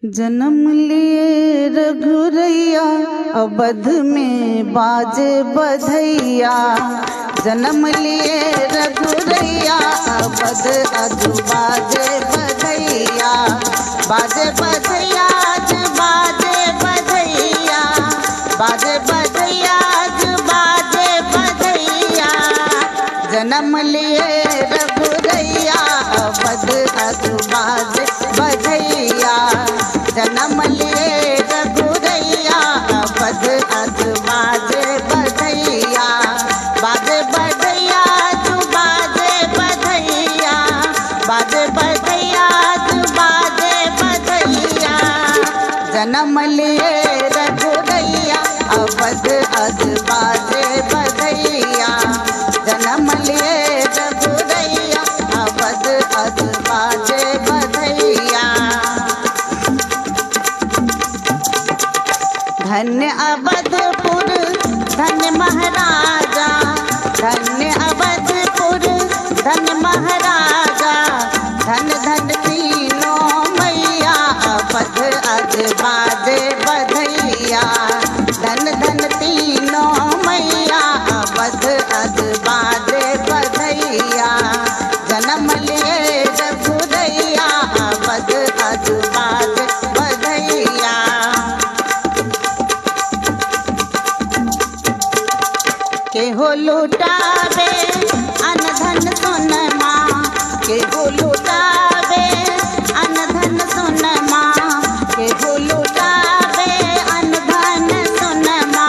जन्म लिए रघुरैया अवध में बाजे बधैया। जन्म लिए रघुरैया अवध अधु बाजे बधैया। बाजे बधैया बाजे बधैया, बाजे बधैया बाजे बधैया। जन्म लिए रघुरैया अवध अधु बाजे बधैया। जन्म लिए रघुरैया अवध अधु बाजे बधैया। बाजे बधैया बाजे बधैया, बाजे बधैया बाजे बधैया। जन्म लिए रघुरैया अवध अधु बाजे बधैया। जन्म लिए रघुरैया अवध अधु बाजे बधैया। धन्य अवधपुर धन्य महाराजा, धन्य अवधपुर धन्य महाराजा। धन धन तीनों मैया अवध अधु बाजे बधैया। धन धन तीनों मैया अवध अधु बाजे बधैया। जन्म लिए रघुरैया अवध अधु बाजे बधैया। केहो लुटावे अन धन सोनमा, केहो लुटावे अन धन सोनमा। केहो लुटावे अन धन सोनमा,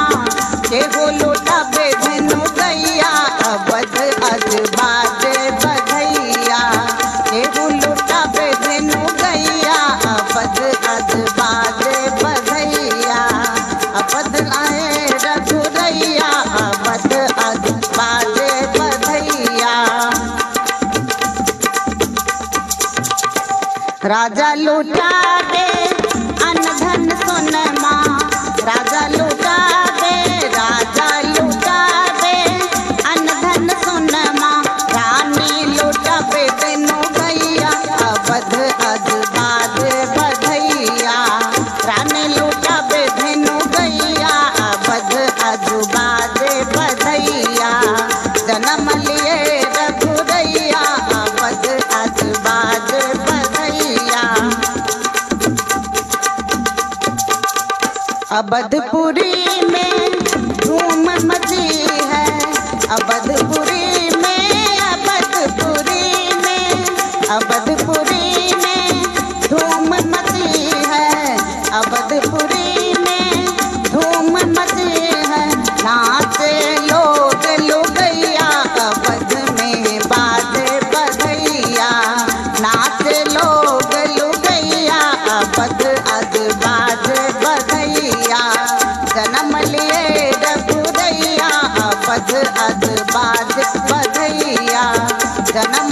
केहो लुटावे धनु गैया अवध अधु बाजे बधैया। केहो लुटावे धनु गैया अवध अधु बाजे बधैया। अवध आए रघुरैया अवध अधु बाजे बधैया। राजा लुटावे अन धन सोनमा, राजा लुटावे, राजा लुटावे अन धन सोनमा। रानी लुटावे धनु गैया अवध अधु बाजे बधैया। रानी लुटावे धनु गैया अवध अधु बाजे बधैया। जन्म लिए रघुरैया अवध अधु बाजे बधैया। अवधपुरी में धूम मची है, अवधपुरी में, अवधपुरी में, अवधपुरी में धूम मची है। अवधपुरी में धूम मची है। नाचे लोग लुगैया अवध में बाजे बधैया। नाचे लोग लुगैया अवध अधु बाजे बधैया। जन्म लिए रघुरैया अवध अधु बाजे बधैया। जन्म